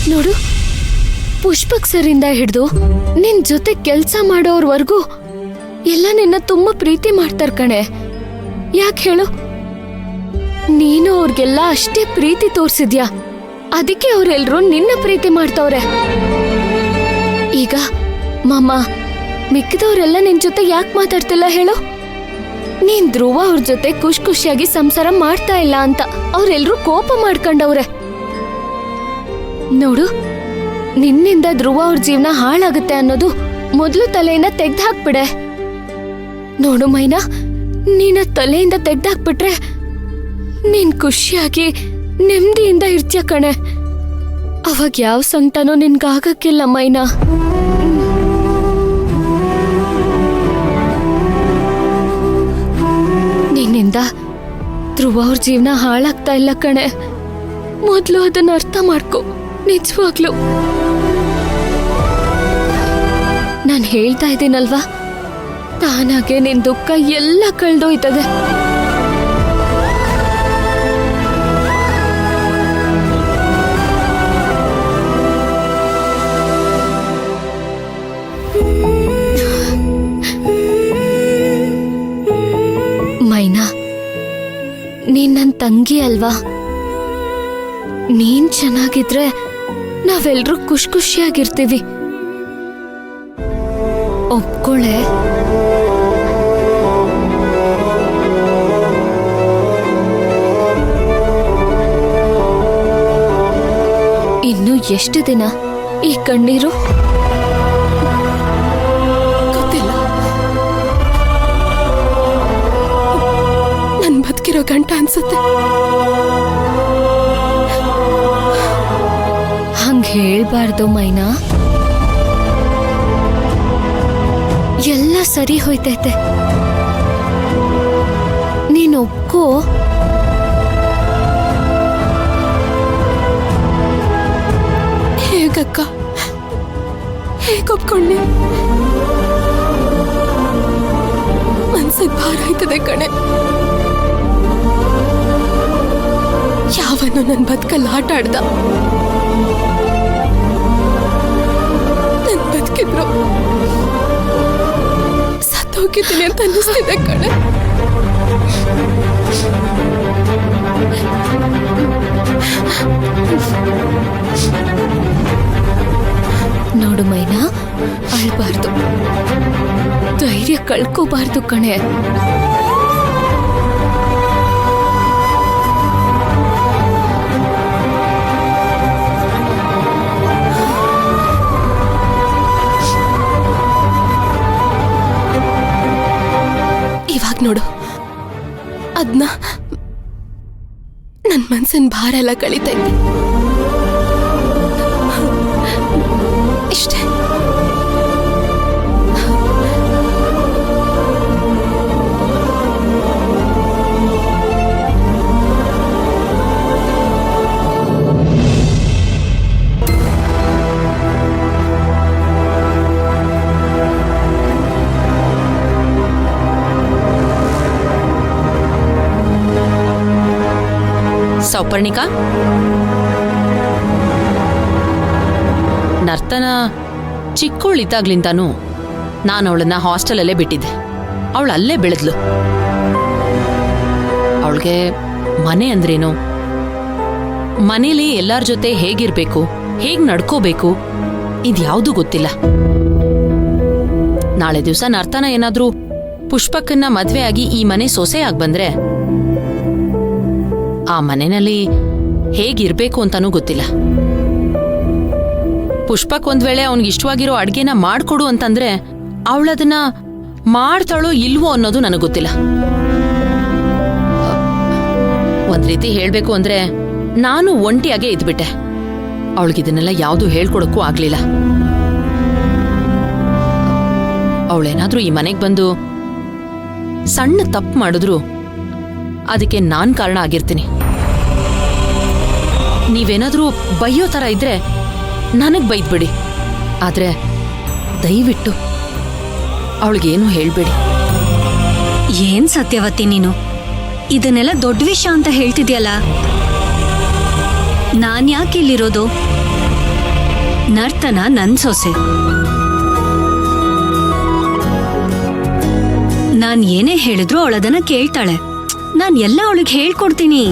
ನೋಡು, ಪುಷ್ಪಕ್ ಸರಿಂದ ಹಿಡ್ದು ನಿನ್ ಜೊತೆ ಕೆಲ್ಸ ಮಾಡೋರ್ವರ್ಗೂ ಎಲ್ಲ ನಿನ್ನ ತುಂಬಾ ಪ್ರೀತಿ ಮಾಡ್ತಾರ ಕಣೆ. ಯಾಕೆ ಹೇಳು? ನೀನು ಅವ್ರಿಗೆಲ್ಲ ಅಷ್ಟೇ ಪ್ರೀತಿ ತೋರ್ಸಿದ್ಯಾ, ಅದಕ್ಕೆ ಅವ್ರೆಲ್ರೂ ನಿನ್ನ ಪ್ರೀತಿ ಮಾಡ್ತವ್ರೆ. ಈಗ ಮಾಮ, ಮಿಕ್ಕಿದವ್ರೆಲ್ಲ ನಿನ್ ಜೊತೆ ಯಾಕೆ ಮಾತಾಡ್ತಿಲ್ಲ ಹೇಳು? ನೀನ್ ಧ್ರುವ ಅವ್ರ ಜೊತೆ ಖುಷಿಯಾಗಿ ಸಂಸಾರ ಮಾಡ್ತಾ ಇಲ್ಲ ಅಂತ ಅವ್ರೆಲ್ರೂ ಕೋಪ ಮಾಡ್ಕೊಂಡವ್ರೆ. ನೋಡು, ನಿನ್ನಿಂದ ಧ್ರುವ ಅವ್ರ ಜೀವನ ಹಾಳಾಗುತ್ತೆ ಅನ್ನೋದು ಮೊದ್ಲು ತಲೆಯಿಂದ ತೆಗ್ದಾಕ್ಬಿಡೆ. ನೋಡು ಮೈನಾ, ನೀನ ತಲೆಯಿಂದ ತೆಗ್ದಾಕ್ಬಿಟ್ರೆ ನೀನ್ ಖುಷಿಯಾಗಿ ನೆಮ್ಮದಿಯಿಂದ ಇರ್ತೀಯ ಕಣೆ. ಅವಾಗ ಯಾವ ಸಂಕಟನೂ ನಿನ್ಗಾಗಕ್ಕಿಲ್ಲ ಮೈನಾ. ನಿನ್ನಿಂದ ಧ್ರುವ ಅವ್ರ ಜೀವನ ಹಾಳಾಗ್ತಾ ಇಲ್ಲ ಕಣೆ. ಮೊದ್ಲು ಅದನ್ನ ಅರ್ಥ ಮಾಡ್ಕೊ. ನಿಜವಾಗ್ಲು ನಾನು ಹೇಳ್ತಾ ಇದ್ದೀನಲ್ವಾ, ತಾನಾಗೆ ನಿನ್ ದುಃಖ ಎಲ್ಲ ಕಳ್ದೋಯ್ತದೆ. ಮೈನಾ, ನೀನ್ ನನ್ ತಂಗಿ ಅಲ್ವಾ? ನೀನ್ ಚೆನ್ನಾಗಿದ್ರೆ ನಾವೆಲ್ರೂ ಖುಷಿಯಾಗಿರ್ತೀವಿ. ಒಪ್ಕೊಳ್ಳೆ. ಇನ್ನು ಎಷ್ಟು ದಿನ ಈ ಕಣ್ಣೀರು? ಗೊತ್ತಿಲ್ಲ. ನನ್ ಬದುಕಿರೋ ಗಂಟ ಅನ್ಸುತ್ತೆ. ಹಂಗ ಹೇಳ್ಬಾರ್ದು ಮೈನಾ. ಎಲ್ಲ ಸರಿ ಹೋಯ್ತೈತೆ, ನೀನ್ ಒಪ್ಕೋ. ಹೇಗಕ್ಕ? ಹೇಗೆ ಒಪ್ಕೊಂಡೆ? ಮನ್ಸಿಗೆ ಭಾರ ಆಯ್ತದೆ ಕಣೆ. ಯಾವನು ನನ್ ಬದುಕಲ್ಲಿ ಆಟ ಆಡ್ದ. ನನ್ ಬದುಕಿದ್ರು ಸತ್ತೋಗಿದ್ದೀನಿ ಅಂತ ಅನ್ನಿಸ್ತಿದೆ ಕಣೆ. ನೋಡು ಮೈನಾ, ಅಳ್ಬಾರ್ದು, ಧೈರ್ಯ ಕಳ್ಕೋಬಾರ್ದು ಕಣೆ. ಇವಾಗ ನೋಡು, ಅದ್ನ ನನ್ ಮನ್ಸಿನ ಭಾರ ಎಲ್ಲ ಕಳೀತೈತೆ. ಇಷ್ಟೇ. ಸೌಪರ್ಣಿಕಾ, ನರ್ತನ ಚಿಕ್ಕವಳಿದ್ದಾಗ್ಲಿಂದಾನು ನಾನು ಅವಳನ್ನ ಹಾಸ್ಟೆಲಲ್ಲೇ ಬಿಟ್ಟಿದ್ದೆ. ಅವಳು ಅಲ್ಲೇ ಬೆಳೆದ್ಲು. ಅವಳಿಗೆ ಮನೆ ಅಂದ್ರೇನು, ಮನೇಲಿ ಎಲ್ಲಾರ ಜೊತೆ ಹೇಗಿರ್ಬೇಕು, ಹೇಗ್ ನಡ್ಕೋಬೇಕು, ಇದ್ಯಾವುದೂ ಗೊತ್ತಿಲ್ಲ. ನಾಳೆ ದಿವಸ ನರ್ತನ ಏನಾದ್ರೂ ಪುಷ್ಪಕ್ಕನ್ನ ಮದ್ವೆ ಆಗಿ ಈ ಮನೆ ಸೊಸೆ ಆಗಿ ಬಂದ್ರೆ ಆ ಮನೆಯಲ್ಲಿ ಹೇಗಿರ್ಬೇಕು ಅಂತಾನೂ ಗೊತ್ತಿಲ್ಲ. ಪುಷ್ಪಕ್ ಒಂದ್ ವೇಳೆ ಅವನಿಗೆ ಇಷ್ಟವಾಗಿರೋ ಅಡ್ಗೆನ ಮಾಡ್ಕೊಡು ಅಂತಂದ್ರೆ ಅವಳದನ್ನ ಮಾಡ್ತಾಳೋ ಇಲ್ವೋ ಅನ್ನೋದು ನನಗೆ ಗೊತ್ತಿಲ್ಲ. ಒಂದ್ ರೀತಿ ಹೇಳ್ಬೇಕು ಅಂದ್ರೆ ನಾನು ಒಂಟಿಯಾಗೆ ಇದ್ಬಿಟ್ಟೆ. ಅವಳಿಗಿದನ್ನೆಲ್ಲ ಯಾವ್ದು ಹೇಳ್ಕೊಡಕ್ಕೂ ಆಗ್ಲಿಲ್ಲ. ಅವಳೇನಾದ್ರೂ ಈ ಮನೆಗ್ ಬಂದು ಸಣ್ಣ ತಪ್ಪು ಮಾಡಿದ್ರು ಅದಕ್ಕೆ ನಾನ್ ಕಾರಣ ಆಗಿರ್ತೀನಿ. ನೀವೇನಾದ್ರೂ ಬೈಯೋ ತರ ಇದ್ರೆ ನನಗ್ ಬೈದ್ಬಿಡಿ, ಆದ್ರೆ ದಯವಿಟ್ಟು ಅವಳಿಗೇನು ಹೇಳ್ಬೇಡಿ. ಏನ್ ಸತ್ಯವತಿ ನೀನು ಇದನ್ನೆಲ್ಲ ದೊಡ್ಡ ವಿಷಯ ಅಂತ ಹೇಳ್ತಿದ್ಯಲ್ಲ. ನಾನ್ ಯಾಕೆ ಇಲ್ಲಿರೋದು? ನರ್ತನ ನನ್ ಸೊಸೆ. ನಾನ್ ಏನೇ ಹೇಳಿದ್ರು ಅವಳದನ್ನ ಕೇಳ್ತಾಳೆ. ನಾನ್ ಎಲ್ಲ ಅವಳಿಗೆ ಹೇಳ್ಕೊಡ್ತೀನಿ.